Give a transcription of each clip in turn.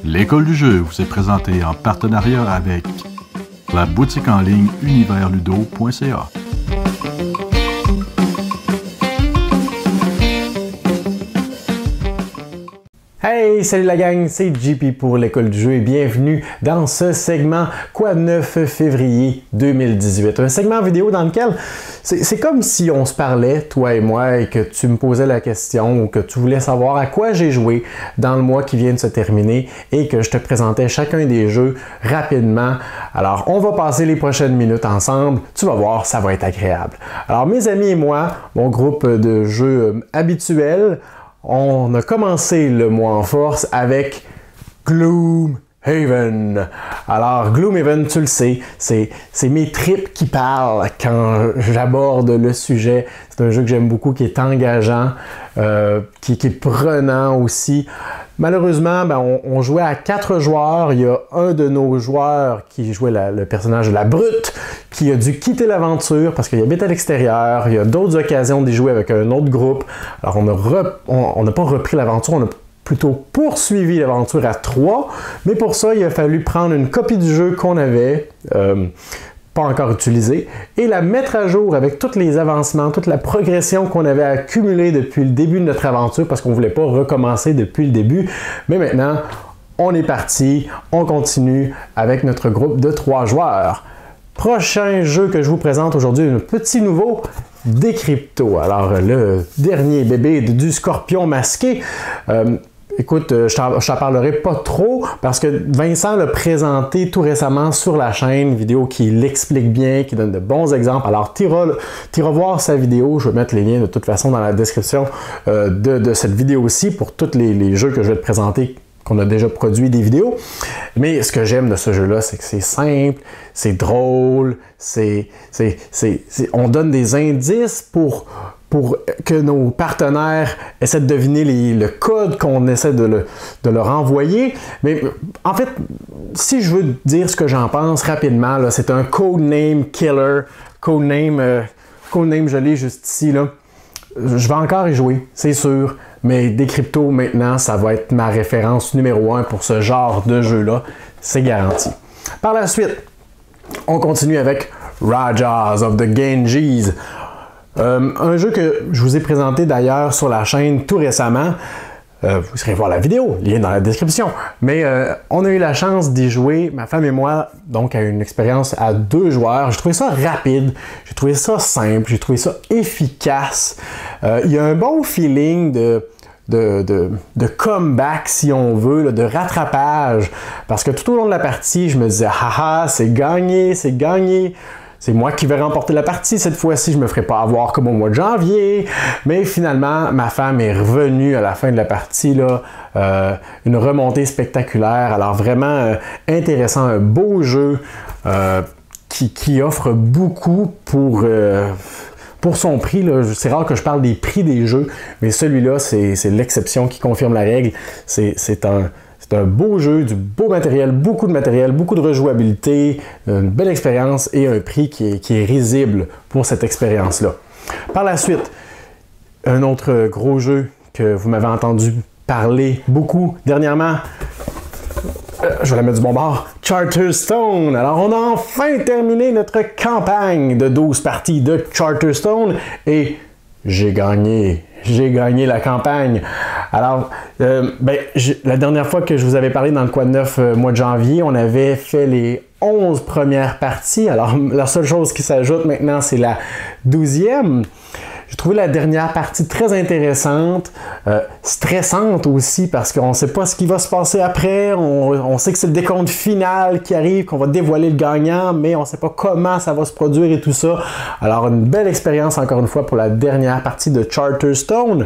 L'école du jeu vous est présentée en partenariat avec la boutique en ligne universludo.ca. Hey, salut la gang, c'est JP pour l'école du jeu et bienvenue dans ce segment Quoi de neuf février 2018. Un segment vidéo dans lequel c'est comme si on se parlait, toi et moi, et que tu me posais la question ou que tu voulais savoir à quoi j'ai joué dans le mois qui vient de se terminer et que je te présentais chacun des jeux rapidement. Alors, on va passer les prochaines minutes ensemble. Tu vas voir, ça va être agréable. Alors, mes amis et moi, mon groupe de jeux habituel, on a commencé le mois en force avec Gloomhaven. Alors, Gloomhaven, tu le sais, c'est mes tripes qui parlent quand j'aborde le sujet. C'est un jeu que j'aime beaucoup, qui est engageant, qui est prenant aussi. Malheureusement, on jouait à 4 joueurs. Il y a un de nos joueurs qui jouait le personnage de la brute qui a dû quitter l'aventure parce qu'il habite à l'extérieur. Il y a d'autres occasions d'y jouer avec un autre groupe. Alors, on n'a pas repris l'aventure, on a plutôt poursuivi l'aventure à 3. Mais pour ça, il a fallu prendre une copie du jeu qu'on avait, pas encore utilisée, et la mettre à jour avec tous les avancements, toute la progression qu'on avait accumulée depuis le début de notre aventure parce qu'on ne voulait pas recommencer depuis le début. Mais maintenant, on est parti, on continue avec notre groupe de 3 joueurs. Prochain jeu que je vous présente aujourd'hui, un petit nouveau, Decrypto. Alors, le dernier bébé du scorpion masqué. Écoute, je t'en parlerai pas trop parce que Vincent l'a présenté tout récemment sur la chaîne, une vidéo qui l'explique bien, qui donne de bons exemples. Alors, tu iras voir sa vidéo, je vais mettre les liens de toute façon dans la description de cette vidéo-ci pour tous les jeux que je vais te présenter, qu'on a déjà produit des vidéos. Mais ce que j'aime de ce jeu-là, c'est que c'est simple, c'est drôle, on donne des indices pour que nos partenaires essaient de deviner le code qu'on essaie de leur envoyer. Mais en fait, si je veux dire ce que j'en pense rapidement, c'est un codename killer. Codename, je l'ai juste ici. Là. Je vais encore y jouer, c'est sûr. Mais Decrypto, maintenant, ça va être ma référence numéro 1 pour ce genre de jeu-là. C'est garanti. Par la suite, on continue avec Rajas of the Ganges. Un jeu que je vous ai présenté d'ailleurs sur la chaîne tout récemment. Vous irez voir la vidéo, lien dans la description. Mais on a eu la chance d'y jouer, ma femme et moi, donc à une expérience à 2 joueurs. J'ai trouvé ça rapide, j'ai trouvé ça simple, j'ai trouvé ça efficace. Il y a un bon feeling de comeback, si on veut, là, de rattrapage. Parce que tout au long de la partie, je me disais, haha, c'est gagné, c'est gagné. C'est moi qui vais remporter la partie cette fois-ci, je ne me ferai pas avoir comme au mois de janvier. Mais finalement, ma femme est revenue à la fin de la partie, là, une remontée spectaculaire. Alors vraiment intéressant, un beau jeu qui offre beaucoup pour son prix. C'est rare que je parle des prix des jeux, mais celui-là, c'est l'exception qui confirme la règle. C'est un beau jeu, du beau matériel, beaucoup de rejouabilité, une belle expérience et un prix qui est risible pour cette expérience-là. Par la suite, un autre gros jeu que vous m'avez entendu parler beaucoup dernièrement, je vais la mettre du bon bord, Charterstone. Alors, on a enfin terminé notre campagne de 12 parties de Charterstone et j'ai gagné la campagne. Alors, la dernière fois que je vous avais parlé dans le Quoi de neuf mois de janvier, on avait fait les 11 premières parties. Alors, la seule chose qui s'ajoute maintenant, c'est la 12e. J'ai trouvé la dernière partie très intéressante, stressante aussi parce qu'on ne sait pas ce qui va se passer après. On sait que c'est le décompte final qui arrive, qu'on va dévoiler le gagnant, mais on ne sait pas comment ça va se produire et tout ça. Alors, une belle expérience encore une fois pour la dernière partie de Charterstone.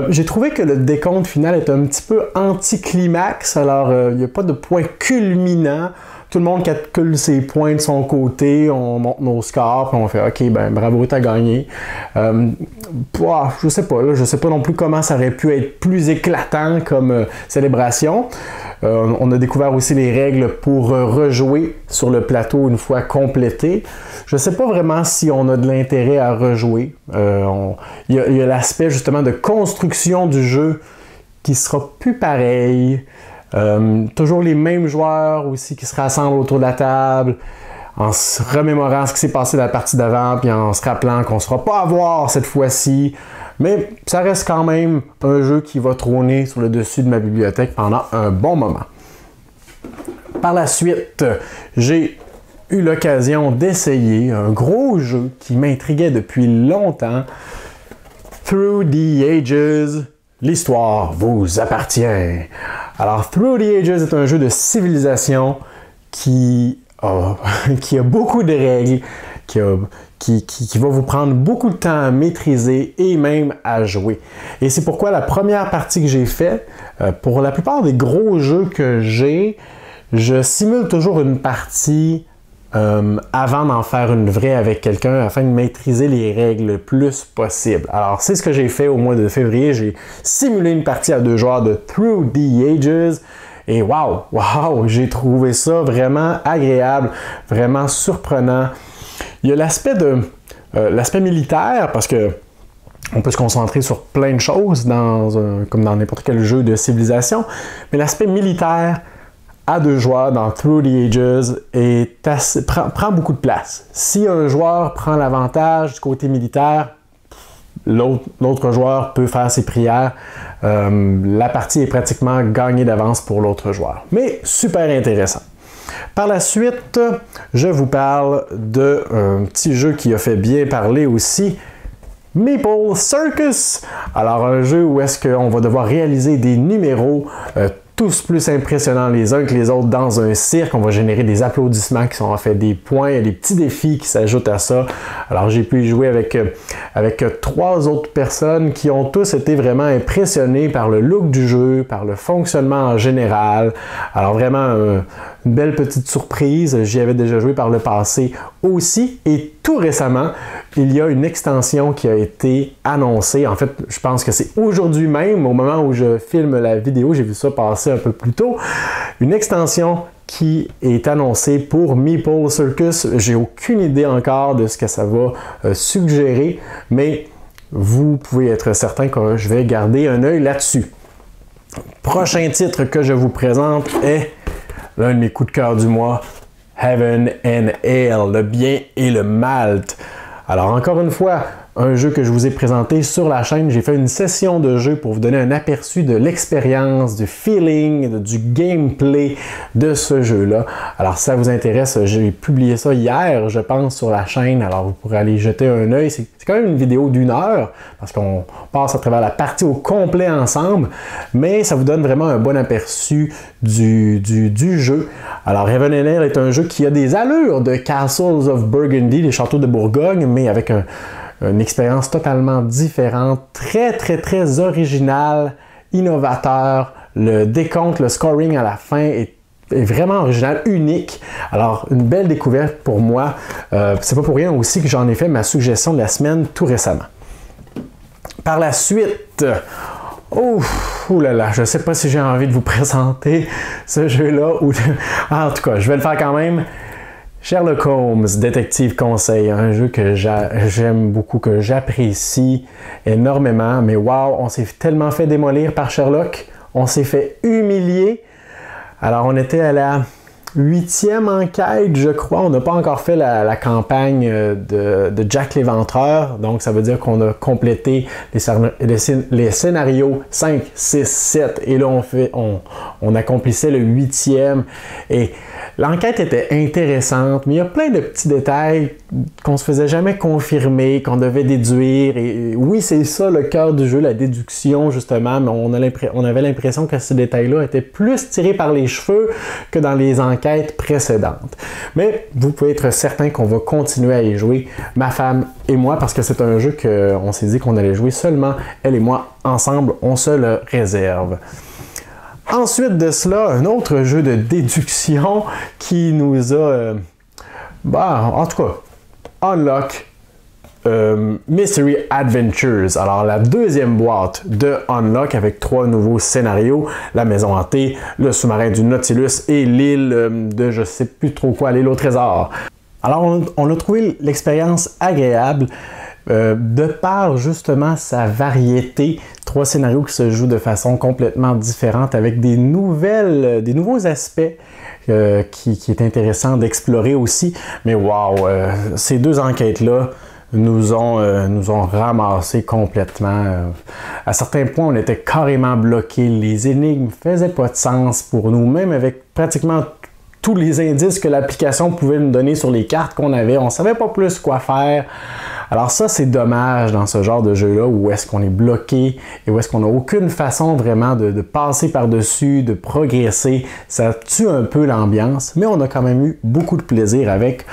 J'ai trouvé que le décompte final est un petit peu anticlimax. Alors, il n'y a pas de point culminant. Tout le monde calcule ses points de son côté, on monte nos scores, puis on fait « Ok, ben bravo, t'as gagné. » Je sais pas non plus comment ça aurait pu être plus éclatant comme célébration. On a découvert aussi les règles pour rejouer sur le plateau une fois complété. Je ne sais pas vraiment si on a de l'intérêt à rejouer. Il y a l'aspect justement de construction du jeu qui sera plus pareil. Toujours les mêmes joueurs aussi qui se rassemblent autour de la table, en se remémorant ce qui s'est passé dans la partie d'avant, puis en se rappelant qu'on ne sera pas à voir cette fois-ci. Mais ça reste quand même un jeu qui va trôner sur le dessus de ma bibliothèque pendant un bon moment. Par la suite, j'ai eu l'occasion d'essayer un gros jeu qui m'intriguait depuis longtemps, Through the Ages, l'histoire vous appartient. Alors, Through the Ages est un jeu de civilisation qui a beaucoup de règles, qui va vous prendre beaucoup de temps à maîtriser et même à jouer. Et c'est pourquoi la première partie que j'ai faite, pour la plupart des gros jeux que j'ai, je simule toujours une partie avant d'en faire une vraie avec quelqu'un afin de maîtriser les règles le plus possible. Alors, c'est ce que j'ai fait au mois de février. J'ai simulé une partie à 2 joueurs de Through the Ages. Et wow, j'ai trouvé ça vraiment agréable, vraiment surprenant. Il y a l'aspect militaire, parce que on peut se concentrer sur plein de choses comme dans n'importe quel jeu de civilisation, mais l'aspect militaire à 2 joueurs dans Through the Ages prend beaucoup de place. Si un joueur prend l'avantage du côté militaire, l'autre joueur peut faire ses prières. La partie est pratiquement gagnée d'avance pour l'autre joueur. Mais super intéressant. Par la suite, je vous parle d'un petit jeu qui a fait bien parler aussi, Meeple Circus. Alors, un jeu où est-ce qu'on va devoir réaliser des numéros tous plus impressionnants les uns que les autres dans un cirque. On va générer des applaudissements qui sont en fait des points, il y a des petits défis qui s'ajoutent à ça. Alors j'ai pu y jouer avec 3 autres personnes qui ont tous été vraiment impressionnés par le look du jeu, par le fonctionnement en général. Alors vraiment une belle petite surprise. J'y avais déjà joué par le passé aussi. Et tout récemment, il y a une extension qui a été annoncée. En fait, je pense que c'est aujourd'hui même, au moment où je filme la vidéo, j'ai vu ça passer un peu plus tôt. Une extension qui est annoncée pour Meeple Circus. J'ai aucune idée encore de ce que ça va suggérer, mais vous pouvez être certain que je vais garder un œil là-dessus. Prochain titre que je vous présente est l'un de mes coups de cœur du mois, Heaven and Hell, le bien et le mal. Alors encore une fois, un jeu que je vous ai présenté sur la chaîne. J'ai fait une session de jeu pour vous donner un aperçu de l'expérience, du feeling, du gameplay de ce jeu-là. Alors si ça vous intéresse, j'ai publié ça hier, je pense, sur la chaîne. Alors vous pourrez aller jeter un œil. C'est quand même une vidéo d'1 heure parce qu'on passe à travers la partie au complet ensemble, mais ça vous donne vraiment un bon aperçu du jeu. Alors Heaven and Hell est un jeu qui a des allures de Castles of Burgundy, les châteaux de Bourgogne, mais avec une expérience totalement différente, très originale, innovateur. Le décompte, le scoring à la fin est vraiment original, unique. Alors, une belle découverte pour moi. C'est pas pour rien aussi que j'en ai fait ma suggestion de la semaine tout récemment. Par la suite, je sais pas si j'ai envie de vous présenter ce jeu-là. En tout cas, je vais le faire quand même. Sherlock Holmes, Détective Conseil, un jeu que j'aime beaucoup, que j'apprécie énormément, mais wow, on s'est tellement fait démolir par Sherlock, on s'est fait humilier. Alors on était à la 8e enquête, je crois, on n'a pas encore fait la campagne de Jack l'Éventreur, donc ça veut dire qu'on a complété les scénarios 5, 6, 7, et là on accomplissait le 8e, et l'enquête était intéressante, mais il y a plein de petits détails qu'on se faisait jamais confirmer, qu'on devait déduire. Et oui, c'est ça le cœur du jeu, la déduction justement, mais on avait l'impression que ces détails-là étaient plus tirés par les cheveux que dans les enquêtes précédentes. Mais vous pouvez être certain qu'on va continuer à y jouer, ma femme et moi, parce que c'est un jeu qu'on s'est dit qu'on allait jouer seulement, elle et moi, ensemble, on se le réserve. Ensuite de cela, un autre jeu de déduction qui nous a, en tout cas, Unlock Mystery Adventures. Alors, la 2e boîte de Unlock avec 3 nouveaux scénarios, la maison hantée, le sous-marin du Nautilus et l'île de je sais plus trop quoi, l'île au trésor. Alors, on a trouvé l'expérience agréable. De par justement sa variété 3 scénarios qui se jouent de façon complètement différente avec des nouveaux aspects qui est intéressant d'explorer aussi. Mais wow, ces 2 enquêtes-là nous ont ramassé complètement. À certains points, on était carrément bloqués. Les énigmes ne faisaient pas de sens pour nous, même avec pratiquement tous les indices que l'application pouvait nous donner sur les cartes qu'on avait. On ne savait pas plus quoi faire. Alors ça, c'est dommage dans ce genre de jeu-là où est-ce qu'on est bloqué et où est-ce qu'on n'a aucune façon vraiment de passer par-dessus, de progresser. Ça tue un peu l'ambiance, mais on a quand même eu beaucoup de plaisir avec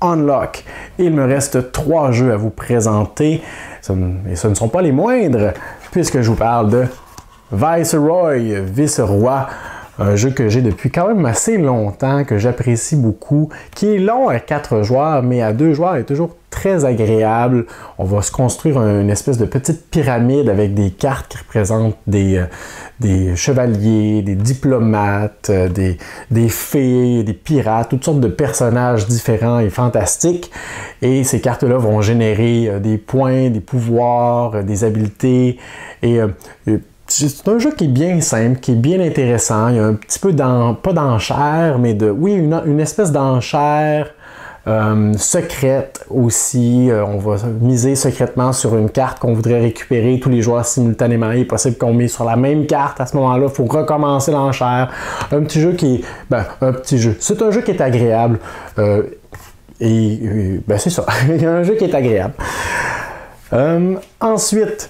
Unlock. Il me reste 3 jeux à vous présenter, et ce ne sont pas les moindres, puisque je vous parle de Viceroy, un jeu que j'ai depuis quand même assez longtemps, que j'apprécie beaucoup, qui est long à 4 joueurs, mais à 2 joueurs, il est toujours très agréable. On va se construire une espèce de petite pyramide avec des cartes qui représentent des chevaliers, des diplomates, des fées, des pirates, toutes sortes de personnages différents et fantastiques. Et ces cartes-là vont générer des points, des pouvoirs, des habiletés. Et c'est un jeu qui est bien simple, qui est bien intéressant. Il y a un petit peu pas d'enchère, mais une espèce d'enchère secrète aussi. On va miser secrètement sur une carte qu'on voudrait récupérer tous les joueurs simultanément. Il est possible qu'on mise sur la même carte. À ce moment-là, il faut recommencer l'enchère. Un petit jeu qui est... un petit jeu. C'est un jeu qui est agréable. C'est ça. Il y a un jeu qui est agréable. Ensuite,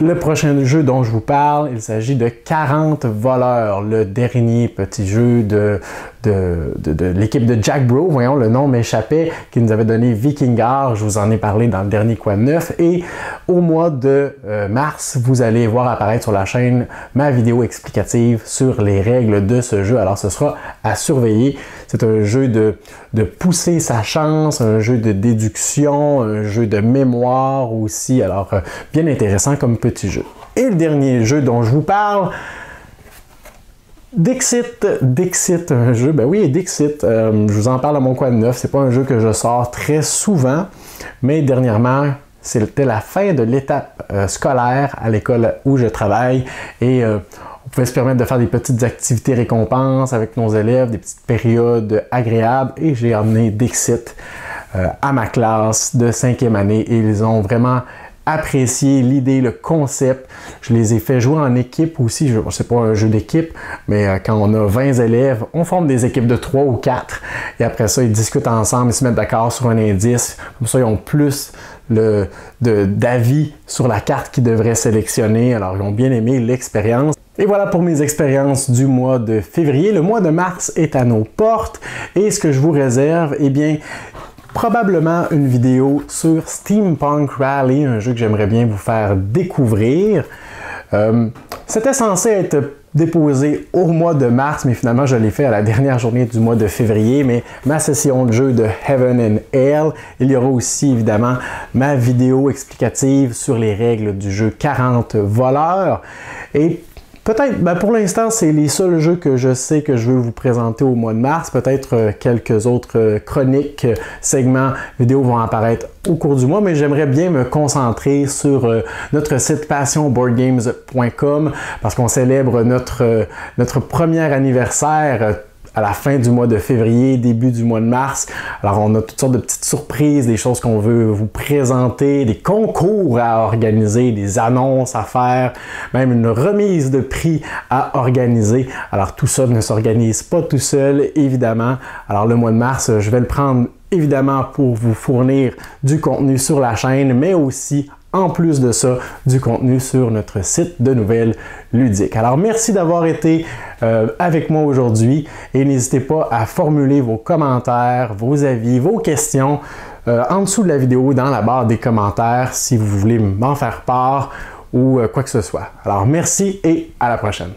le prochain jeu dont je vous parle, il s'agit de 40 voleurs, le dernier petit jeu de l'équipe de Jack Bro, voyons, le nom m'échappait, qui nous avait donné Vikingar, je vous en ai parlé dans le dernier Quoi de Neuf, et au mois de mars, vous allez voir apparaître sur la chaîne ma vidéo explicative sur les règles de ce jeu, alors ce sera à surveiller. C'est un jeu de pousser sa chance, un jeu de déduction, un jeu de mémoire aussi, alors bien intéressant comme petit jeu. Et le dernier jeu dont je vous parle, Dixit, un jeu, Dixit, je vous en parle à mon Quoi de Neuf, c'est pas un jeu que je sors très souvent, mais dernièrement, c'était la fin de l'étape scolaire à l'école où je travaille et on pouvait se permettre de faire des petites activités récompenses avec nos élèves, des petites périodes agréables et j'ai emmené Dixit à ma classe de 5e année et ils ont vraiment apprécié l'idée, le concept. Je les ai fait jouer en équipe aussi. C'est pas un jeu d'équipe, mais quand on a 20 élèves, on forme des équipes de 3 ou 4. Et après ça, ils discutent ensemble, ils se mettent d'accord sur un indice. Comme ça, ils ont plus d'avis sur la carte qu'ils devraient sélectionner. Alors, ils ont bien aimé l'expérience. Et voilà pour mes expériences du mois de février. Le mois de mars est à nos portes. Et ce que je vous réserve, eh bien, probablement une vidéo sur Steampunk Rally, un jeu que j'aimerais bien vous faire découvrir. C'était censé être déposé au mois de mars, mais finalement je l'ai fait à la dernière journée du mois de février, mais ma session de jeu de Heaven and Hell, il y aura aussi évidemment ma vidéo explicative sur les règles du jeu 40 voleurs, et peut-être, pour l'instant, c'est les seuls jeux que je sais que je veux vous présenter au mois de mars. Peut-être quelques autres chroniques, segments vidéo vont apparaître au cours du mois, mais j'aimerais bien me concentrer sur notre site passionboardgames.com parce qu'on célèbre notre premier anniversaire à la fin du mois de février, début du mois de mars. Alors, on a toutes sortes de petites surprises, des choses qu'on veut vous présenter, des concours à organiser, des annonces à faire, même une remise de prix à organiser. Alors, tout ça ne s'organise pas tout seul, évidemment. Alors, le mois de mars, je vais le prendre évidemment pour vous fournir du contenu sur la chaîne, mais aussi en plus de ça, du contenu sur notre site de nouvelles ludiques. Alors, merci d'avoir été avec moi aujourd'hui et n'hésitez pas à formuler vos commentaires, vos avis, vos questions en dessous de la vidéo, dans la barre des commentaires, si vous voulez m'en faire part ou quoi que ce soit. Alors, merci et à la prochaine.